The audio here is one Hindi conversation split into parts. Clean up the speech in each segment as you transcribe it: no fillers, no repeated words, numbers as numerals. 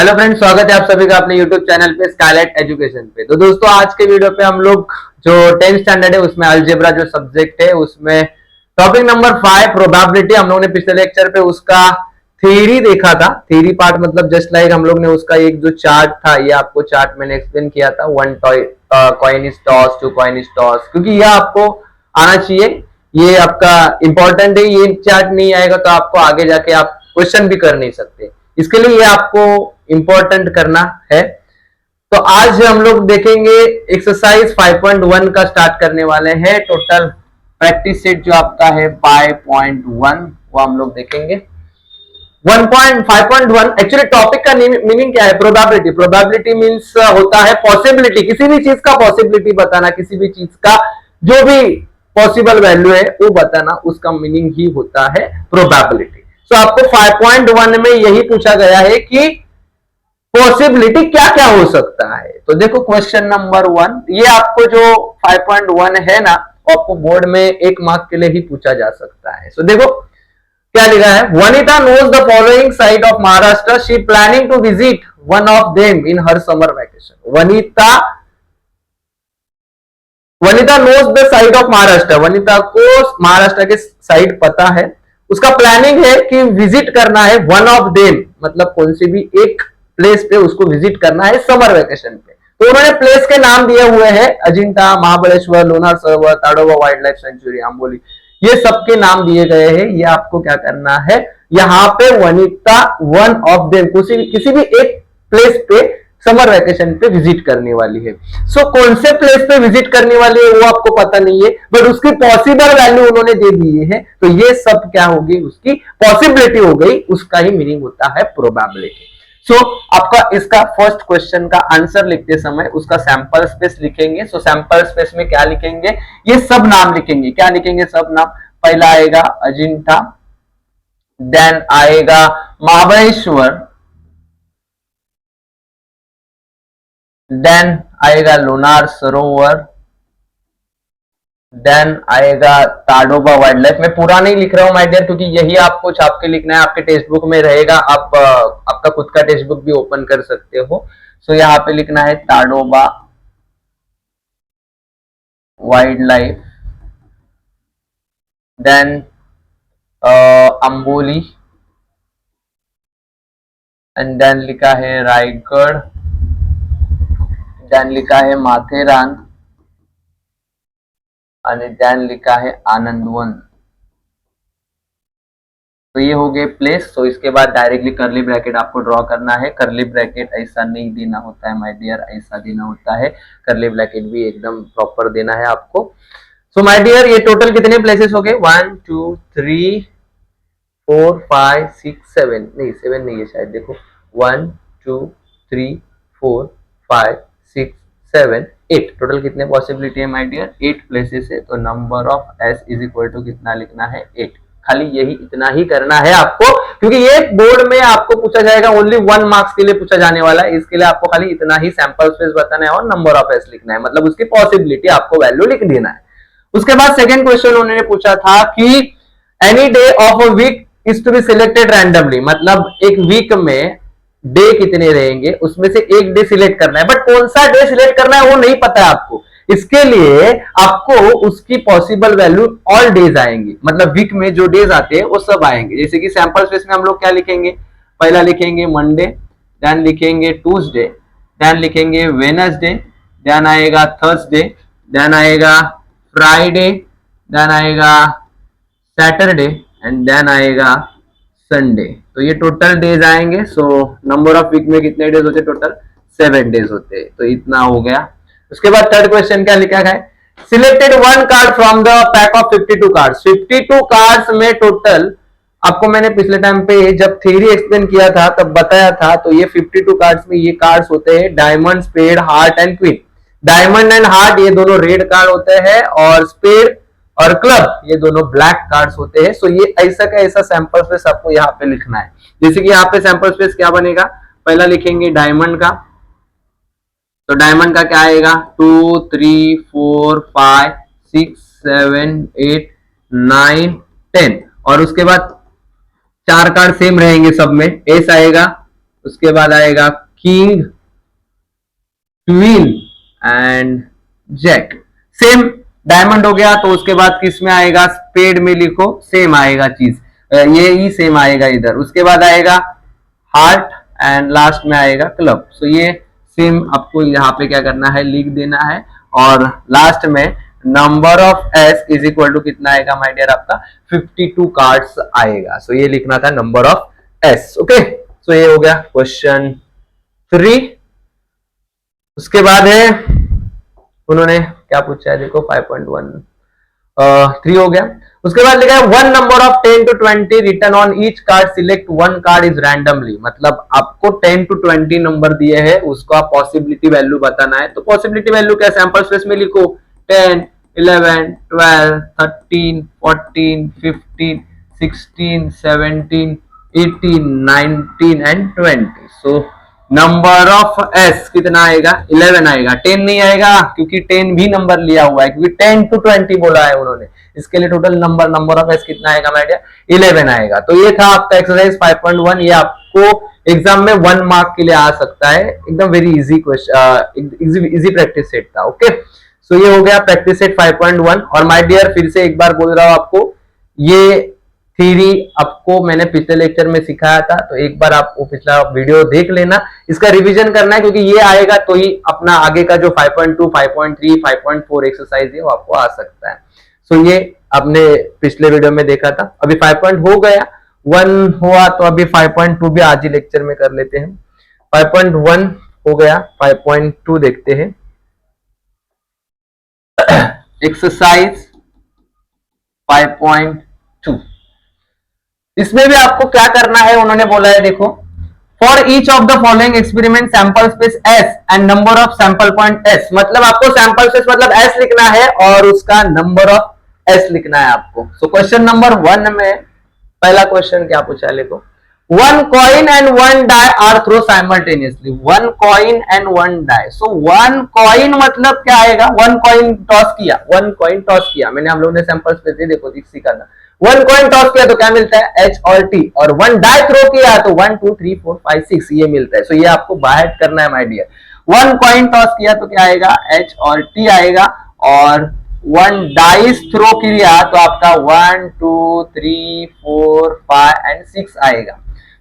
हेलो फ्रेंड्स, स्वागत है आप सभी का अपने यूट्यूब चैनल पे स्काईलाइट एजुकेशन पे। तो दोस्तों, आज के वीडियो पे हम लोग जो 10th स्टैंडर्ड है उसमें अलजेब्रा जो सब्जेक्ट है उसमें टॉपिक नंबर 5 प्रोबेबिलिटी, हम लोगों ने पिछले लेक्चर पे उसका थ्योरी देखा था। थ्योरी पार्ट मतलब जस्ट लाइक हम लोग ने उसका एक जो चार्ट था, ये आपको चार्ट मैंने एक्सप्लेन किया था। 1 coin is toss, 2 coin is toss, क्योंकि यह आपको आना चाहिए, ये आपका इंपॉर्टेंट है। ये चार्ट नहीं आएगा तो आपको आगे जाके आप क्वेश्चन भी कर नहीं सकते, इसके लिए ये आपको इंपॉर्टेंट करना है। तो आज हम लोग देखेंगे एक्सरसाइज 5.1 का स्टार्ट करने वाले हैं। टोटल प्रैक्टिस सेट जो आपका है 5.1 वो हम लोग देखेंगे। 1.5.1 एक्चुअली टॉपिक का मीनिंग क्या है? प्रोबेबिलिटी। प्रोबेबिलिटी मींस होता है पॉसिबिलिटी, किसी भी चीज का पॉसिबिलिटी बताना, किसी भी चीज का जो भी पॉसिबल वैल्यू है वो बताना, उसका मीनिंग ही होता है प्रोबेबिलिटी। तो आपको 5.1 में यही पूछा गया है कि पॉसिबिलिटी क्या क्या हो सकता है। तो देखो क्वेश्चन नंबर 1, ये आपको जो 5.1 है ना, आपको बोर्ड में 1 मार्क के लिए ही पूछा जा सकता है। तो देखो क्या लिखा है। Vanita knows the following site of Maharashtra, she planning to visit one of them in her summer vacation. Vanita knows the site of Maharashtra, Vanita को महाराष्ट्र के साइट पता है, उसका प्लानिंग है कि विजिट करना है वन ऑफ देम, मतलब कौन सी भी एक प्लेस पे उसको विजिट करना है समर वेकेशन पे। तो उन्होंने प्लेस के नाम दिए हुए हैं अजिंठा, महाबलेश्वर, लोनार सरोवर, Tadoba wild life sanctuary, Amboli, ये सबके नाम दिए गए हैं। ये आपको क्या करना है, यहाँ पे वनिता वन ऑफ देम किसी भी एक प्लेस पे समर वेकेशन पे विजिट करने वाली है। सो कौन से प्लेस पे विजिट करने वाली है वो आपको पता नहीं है, बट उसकी पॉसिबल वैल्यू उन्होंने दे दी है। तो ये सब क्या होगी, उसकी पॉसिबिलिटी हो गई, उसका ही मीनिंग होता है प्रोबेबिलिटी। सो आपका इसका फर्स्ट क्वेश्चन का आंसर लिखते समय उसका सैंपल स्पेस लिखेंगे। सो सैंपल स्पेस में क्या लिखेंगे, ये सब नाम लिखेंगे। क्या लिखेंगे? सब नाम। पहला आएगा अजिंठा, देन आएगा महाबलेश्वर, देन आएगा लोनार सरोवर, देन आएगा ताडोबा वाइल्ड लाइफ। मैं पूरा नहीं लिख रहा हूं माय डियर, क्योंकि यही आपको छाप के लिखना है, आपके टेक्स्ट बुक में रहेगा। आप आपका खुद का टेक्स्ट बुक भी ओपन कर सकते हो। सो यहाँ पे लिखना है Tadoba wild life, then Amboli, and then लिखा है रायगढ़, देन लिखा है माथेरान, और देन लिखा है आनंदवन। तो ये हो गए प्लेस। तो इसके बाद डायरेक्टली करली ब्रैकेट आपको ड्रॉ करना है। करली ब्रैकेट ऐसा नहीं देना होता है माय डियर, ऐसा देना होता है। करली ब्रैकेट भी एकदम प्रॉपर देना है आपको। सो माय डियर, ये टोटल कितने प्लेसेस हो गए? 1 2 3 4 5 6 7, नहीं 7 नहीं है शायद, देखो 1 2 3 4 5 6 7 8, टोटल कितने पॉसिबिलिटी है माय डियर? 8 प्लेसेस है। तो number of S is equal to कितना लिखना है? 8। खाली यही इतना ही करना है आपको, क्योंकि ये बोर्ड में आपको पूछा जाएगा, ओनली 1 मार्क्स के लिए पूछा जाने वाला है। इसके लिए आपको खाली इतना ही सैंपल स्पेस बताना है और नंबर ऑफ एस लिखना है, मतलब उसकी पॉसिबिलिटी आपको वैल्यू लिख देना है। उसके बाद सेकेंड क्वेश्चन उन्होंने पूछा था कि any day of a week is to be selected randomly, मतलब एक वीक में डे कितने रहेंगे उसमें से एक डे सिलेक्ट करना है, बट कौन सा डे सिलेक्ट करना है वो नहीं पता है आपको। इसके लिए आपको उसकी पॉसिबल वैल्यू ऑल डेज आएंगे, मतलब वीक में जो डेज आते हैं वो सब आएंगे। जैसे कि सैंपल स्पेस में हम लोग क्या लिखेंगे? पहला लिखेंगे मंडे, देन लिखेंगे ट्यूसडे, देन लिखेंगे वेडनेसडे, देन आएगा थर्सडे, देन आएगा फ्राइडे, देन आएगा सैटरडे, एंड देन आएगा संडे। तो ये टोटल डेज आएंगे। सो नंबर ऑफ वीक में कितने डेज होते? टोटल 7 डेज होते। तो इतना हो गया। उसके बाद थर्ड क्वेश्चन क्या लिखा है? Selected one card from the pack of 52 cards. 52 cards में टोटल, आपको मैंने पिछले टाइम पे जब थ्योरी एक्सप्लेन किया था तब बताया था। तो ये 52 कार्ड्स में ये कार्ड्स होते हैं diamond, spade, heart and queen. Diamond and heart ये दोनों रेड कार्ड होते हैं, और स्पेड और क्लब ये दोनों ब्लैक कार्ड्स होते हैं। सो ये ऐसा का ऐसा सैंपल स्पेस आपको यहाँ पे लिखना है। जैसे कि यहाँ पे सैंपल स्पेस क्या बनेगा? पहला लिखेंगे डायमंड का, तो डायमंड का क्या आएगा? 2 3 4 5 6 7 8 9 10, और उसके बाद 4 कार्ड सेम रहेंगे सब में। एस आएगा, उसके बाद आएगा king, queen and jack. Same diamond हो गया, तो उसके बाद किस में आएगा, स्पेड में लिखो, सेम आएगा चीज, ये ही सेम आएगा इधर। उसके बाद आएगा हार्ट एंड लास्ट में आएगा क्लब। सो ये सेम आपको यहाँ पे क्या करना है, लिख देना है। और लास्ट में number of S is equal to कितना आएगा माय डियर, आपका 52 कार्ड्स आएगा। सो ये लिखना था नंबर ऑफ एस। ओके, सो ये हो गया क्वेश्चन 3। उसके बाद है उन्होंने क्या पूछा है, देखो 5.1 3 हो गया। उसके बाद लिखा है 1 number of 10 to 20 return on each card, select 1 card is randomly. मतलब आपको 10 to 20 नंबर दिए हैं, उसको आप पॉसिबिलिटी वैल्यू बताना है। तो पॉसिबिलिटी वैल्यू क्या, सैंपल स्पेस में लिखो 10, 11, 12, 13, 14, 15, 16, 17, 18, 19 and 20। So number of S कितना आएगा, 11 आएगा। 10 नहीं आएगा क्योंकि 10 भी नंबर लिया हुआ है, क्योंकि 10 to 20 बोला है उन्होंने। इसके लिए टोटल नंबर ऑफ एस कितना आएगा माय डियर, 11 आएगा। तो ये था आपका एक्सरसाइज 5.1। ये आपको एग्जाम में 1 मार्क के लिए आ सकता है, एकदम very easy question, easy practice set था। ओके, सो ये हो गया प्रैक्टिस सेट 5.1। और माय डियर फिर से एक बार बोल रहा हूं आपको, ये थ्योरी आपको मैंने पिछले लेक्चर में सिखाया था, तो एक बार आप वो पिछला वीडियो देख लेना, इसका रिवीजन करना है, क्योंकि ये आएगा तो ही अपना आगे का जो 5.2, 5.3, 5.4 एक्सरसाइज है वो आपको आ सकता है। सो ये आपने पिछले वीडियो में देखा था। अभी 5 हो गया, 1 हुआ, तो अभी 5.2 भी आज ही लेक्चर में कर लेते हैं। 5.1 हो गया, 5.2 देखते हैं। एक्सरसाइज 5.2, इसमें भी आपको क्या करना है, उन्होंने बोला है देखो, for each of the following experiment sample space S and number of sample point S. मतलब आपको सैंपल स्पेस मतलब एस लिखना है और उसका नंबर ऑफ एस लिखना है आपको। सो क्वेश्चन नंबर 1 में पहला क्वेश्चन क्या पूछा है, देखो, 1 coin and 1 die are thrown simultaneously। 1 coin and 1 die। So 1 coin मतलब क्या आएगा, 1 coin टॉस किया, 1 coin टॉस किया, मैंने हम लोग ने सैंपल स्पेस दे देखो सिखाना। 1 coin टॉस किया तो क्या मिलता है, H और T, और 1 die थ्रो किया तो 1 2 3 4 5 6 ये मिलता है। सो ये आपको बाहर करना है माय डियर। 1 coin टॉस किया तो क्या आएगा, H और T आएगा, और 1 डाइस थ्रो किया तो आपका 1 2 3 4 5 एंड 6 आएगा।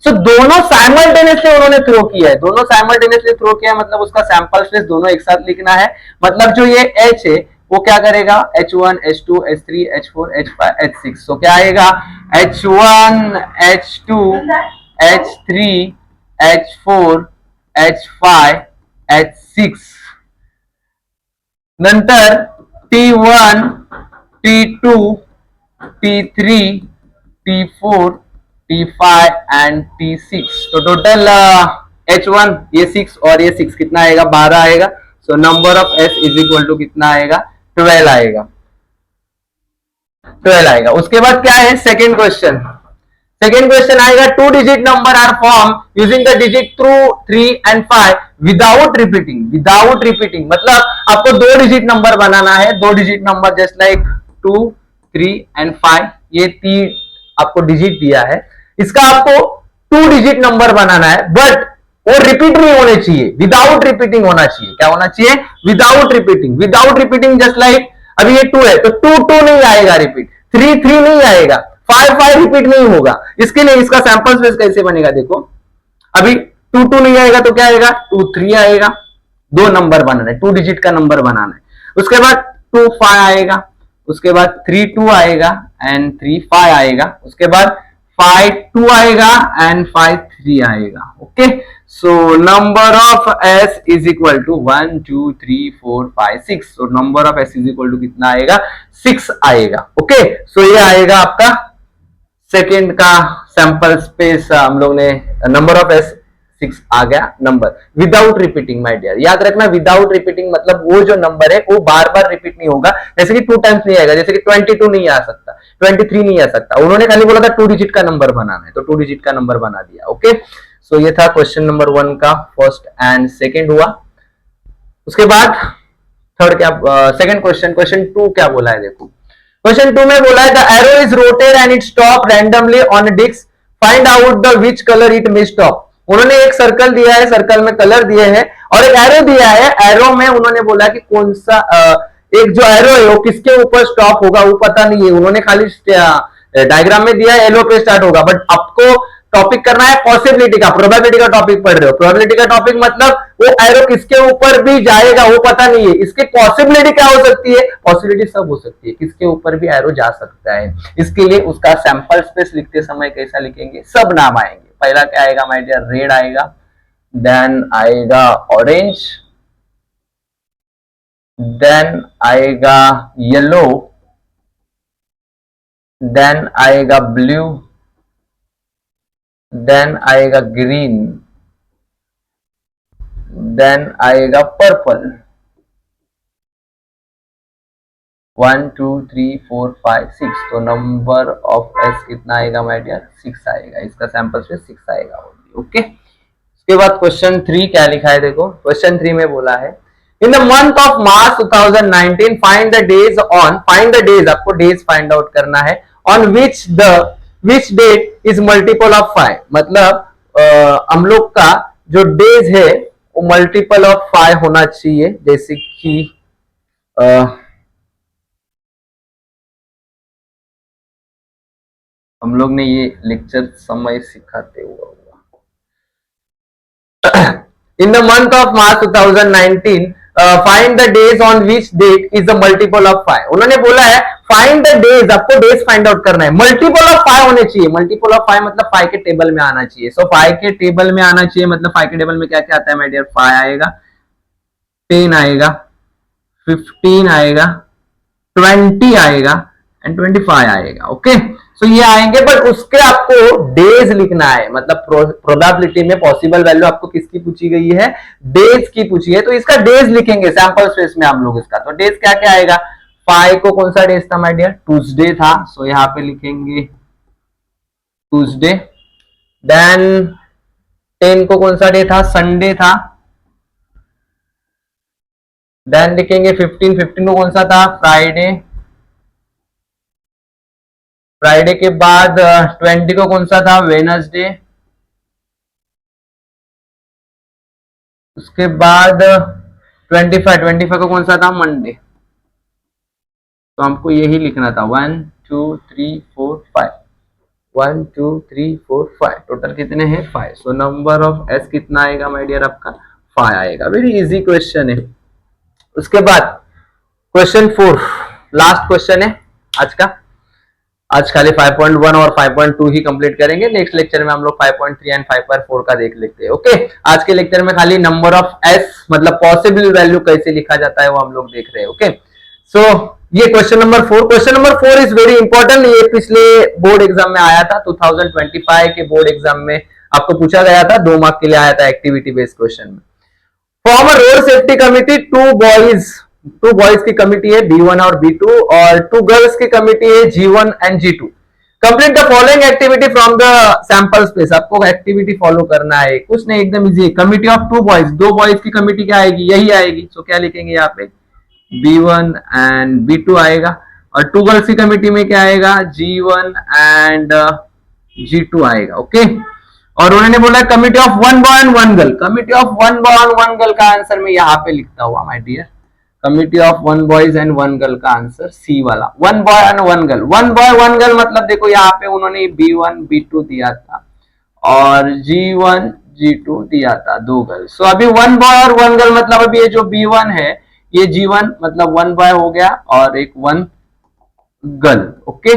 सो दोनों साइमल्टेनियसली उन्होंने थ्रो किया है, दोनों साइमल्टेनियसली थ्रो किया है, मतलब उसका सैंपल स्पेस दोनों एक साथ लिखना है। मतलब जो ये H है वो क्या करेगा, H1, H2, H3, H4, H5, H6। सो क्या आएगा, H1, H2, H3, H4, H5, H6। नंतर T1, T2, T3, T4, T5 and T6। तो टोटल H1 ये 6 और ये 6 कितना आएगा, 12 आएगा। So number of S is equal to कितना आएगा, 12 आएगा, 12 आएगा। उसके बाद क्या है, सेकेंड क्वेश्चन। सेकेंड क्वेश्चन आएगा, 2 digit number are form using the digit 2, 3 and 5 without repeating. Without repeating मतलब आपको 2 डिजिट नंबर बनाना है, 2 digit number just like 2, 3 and 5, ये 3 आपको डिजिट दिया है, इसका आपको 2 डिजिट नंबर बनाना है, बट वो रिपीट नहीं होने चाहिए, विदाउट रिपीटिंग होना चाहिए। क्या होना चाहिए, without repeating. Without repeating just like अभी ये 2 है तो 2 2 नहीं आएगा रिपीट, 3 3 नहीं आएगा, 5 5 रिपीट नहीं होगा। इसके लिए इसका सैंपल स्पेस कैसे बनेगा, देखो अभी 2 2 नहीं आएगा तो क्या आएगा, 2 3 आएगा। 2 नंबर बनाना है, 2 डिजिट का नंबर बनाना है। उसके बाद 2 5 आएगा, उसके बाद 3 2 आएगा एंड 3 5 आएगा, उसके बाद 5 2 आएगा एंड 5 3 आएगा। Okay, so number of S is equal to 1 2 3 4 5 6। So number of S is equal to कितना आएगा, 6 आएगा। ओके, सो ये आएगा आपका सेकेंड का सैंपल स्पेस। हम लोग ने नंबर ऑफ S 6 आ गया number without repeating. My dear याद रखना, विदाउट रिपीटिंग मतलब वो जो नंबर है वो बार बार रिपीट नहीं होगा, जैसे कि 2 टाइम्स नहीं आएगा, जैसे कि 22 नहीं आ सकता, 23 नहीं आ सकता। उन्होंने खाली बोला था 2 डिजिट का नंबर बनाना है, तो 2 डिजिट का नंबर बना दिया। ओके, सो ये था क्वेश्चन नंबर 1 का फर्स्ट एंड सेकेंड हुआ। उसके बाद थर्ड क्या, सेकेंड क्वेश्चन, क्वेश्चन 2 क्या बोला है, देखो क्वेश्चन 2 में बोला है the arrow is rotated and it stop randomly on disc, find out the which colour it may stop. उन्होंने एक सर्कल दिया है, सर्कल में कलर दिए हैं और एक एरो दिया है, एरो में उन्होंने बोला कि कौन सा एक जो एरो है वो किसके ऊपर स्टॉप होगा वो पता नहीं है, उन्होंने खाली डायग्राम में दिया है येलो पे स्टार्ट होगा, बट आपको टॉपिक करना है पॉसिबिलिटी का, प्रोबेबिलिटी का टॉपिक पढ़ रहे हो, प्रोबेबिलिटी का टॉपिक मतलब वो एरो किसके ऊपर भी जाएगा वो पता नहीं है, इसकी पॉसिबिलिटी क्या हो सकती है, पॉसिबिलिटी सब हो सकती है, किसके ऊपर भी एरो जा सकता है। इसके लिए उसका सैंपल स्पेस लिखते समय कैसा लिखेंगे, सब नाम आएंगे। पहला क्या आएगा माय डियर, रेड आएगा, देन आएगा ऑरेंज, देन आएगा येलो, देन आएगा ब्लू, देन आएगा ग्रीन, देन आएगा पर्पल। 1 2 3 4 5 6, तो नंबर ऑफ एस कितना आएगा माय डियर, 6 आएगा, इसका सैंपल स्पेस 6 आएगा। ओके, उसके बाद क्वेश्चन 3 क्या लिखा है देखो, क्वेश्चन 3 में बोला है in the month of March 2019 find the days on, find the days, आपको डेज फाइंड आउट करना है, on which date is multiple of 5, मतलब हम लोग का जो डेज है वो मल्टीपल ऑफ 5 होना चाहिए, जैसे कि हम लोग ने ये लेक्चर समय सिखाते हुआ in the month of March 2019 find the days on which date is the multiple of 5, उन्होंने बोला है फाइंड द डेज, आपको डेज फाइंड आउट करना है, मल्टीपल ऑफ 5 होने चाहिए, मल्टीपल ऑफ 5 मतलब 5 के टेबल में आना चाहिए, सो 5 के टेबल में आना चाहिए, मतलब 5 के टेबल में क्या क्या आता है माय डियर, 5 आएगा, 10 आएगा, 15 आएगा, 20 आएगा एंड 25 आएगा। ओके, सो ये आएंगे, बट उसके आपको डेज लिखना है, मतलब प्रोबेबिलिटी में पॉसिबल वैल्यू आपको किसकी पूछी गई है, डेज की पूछी है, तो इसका डेज लिखेंगे सैंपल स्पेस में हम लोग इसका, तो डेज क्या क्या आएगा, 5 को कौन सा डेज था माय डियर, ट्यूसडे था, सो यहाँ पे लिखेंगे ट्यूसडे, देन 10 को कौन सा डे था, संडे था, देन लिखेंगे 15, 15 को कौन सा था, फ्राइडे, फ्राइडे के बाद 20 को कौन सा था, वेनसडे, उसके बाद 25 को कौन सा था, मंडे, तो हमको यही लिखना था 1 2 3 4 5, 1 2 3 4 5, टोटल कितने हैं 5, सो नंबर ऑफ एस कितना आएगा माय डियर, आपका 5 आएगा, वेरी इजी क्वेश्चन है। उसके बाद क्वेश्चन 4 लास्ट क्वेश्चन है आज का, आज खाली 5.1 और 5.2 ही कंप्लीट करेंगे, नेक्स्ट लेक्चर में हम लोग 5.3 एंड 5.4 का देख लेते हैं। ओके, आज के लेक्चर में खाली नंबर ऑफ एस मतलब पॉसिबल वैल्यू कैसे लिखा जाता है वो हम लोग देख रहे हैं। ओके, सो ये question number 4, question number 4 is very important, ये पिछले बोर्ड एग्जाम में आया था, 2025 के बोर्ड एग्जाम में आपको पूछा गया था, 2 मार्क के लिए आया था एक्टिविटी बेस्ड क्वेश्चन में। Form a road safety committee, two boys की कमिटी है B1 और B2 और 2 गर्ल्स की कमिटी है G1 and G2। Complete the following activity from the sample space, आपको एक्टिविटी फॉलो करना है, कुछ नहीं एकदम easy, committee of 2 boys, 2 boys की कमिटी क्या आएगी, यही आएगी, सो क्या लिखेंगे यहाँ पे B1 एंड B2 आएगा, और 2 गर्ल्स की कमिटी में क्या आएगा, G1 एंड G2 आएगा। ओके, और उन्होंने बोला committee of 1 boy and 1 girl, committee of 1 boy and 1 girl का आंसर मैं यहाँ पे लिखता हुआ my dear, committee of 1 boys and 1 girl का आंसर सी वाला, 1 boy and 1 girl, 1 boy 1 girl मतलब देखो यहाँ पे उन्होंने B1 B2 दिया था और G1 G2 दिया था 2 गर्ल, सो अभी 1 बॉय और 1 गर्ल मतलब अभी ये जो B1 है ये G1 मतलब 1 बॉय हो गया और एक 1 गर्ल। ओके,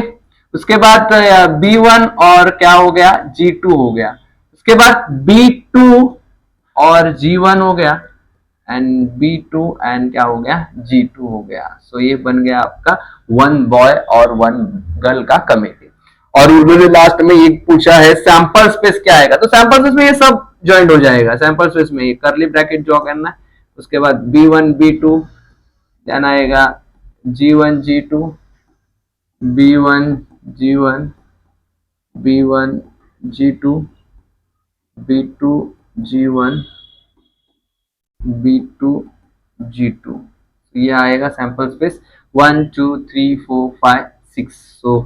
उसके बाद B1 और क्या हो गया, G2 हो गया, उसके बाद B2 और G1 हो गया एंड B2 एंड क्या हो गया, G2 हो गया, सो ये बन गया आपका 1 बॉय और 1 गर्ल का कमिटी। और उन्होंने लास्ट में ये पूछा है सैंपल स्पेस क्या आएगा, तो सैंपल स्पेस में ये सब ज्वाइंट हो जाएगा, सैंपल स्पेस में ये करली ब्रैकेट ड्रॉ करना है, उसके बाद B1 B2 देन आएगा G1 G2, B1 G1, B1 G2, B2 G1, B2 G2, ये आएगा sample space 1 2 3 4 5 6, so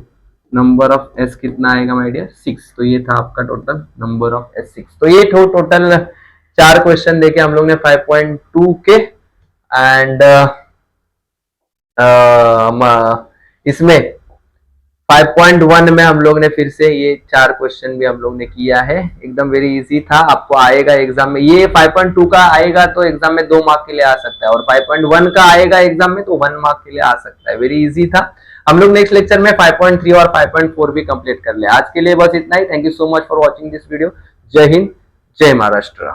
number of S कितना आएगा माय डियर, 6। तो ये था आपका टोटल नंबर ऑफ एस 6। तो ये टोटल 4 क्वेश्चन देखे हम लोग ने 5.2 के। एंड इसमें 5.1 में हम लोग ने फिर से ये 4 क्वेश्चन भी हम लोग ने किया है। एकदम वेरी इजी था, आपको आएगा एग्जाम में। ये 5.2 का आएगा तो एग्जाम में 2 मार्क के लिए आ सकता है, और 5.1 का आएगा एग्जाम में तो 1 मार्क के लिए आ सकता है। वेरी इजी था। हम लोग नेक्स्ट लेक्चर में 5.3 और 5.4 भी कंप्लीट कर ले। आज के लिए बस इतना ही। Thank you so much for watching this video. जय हिंद, जय महाराष्ट्र।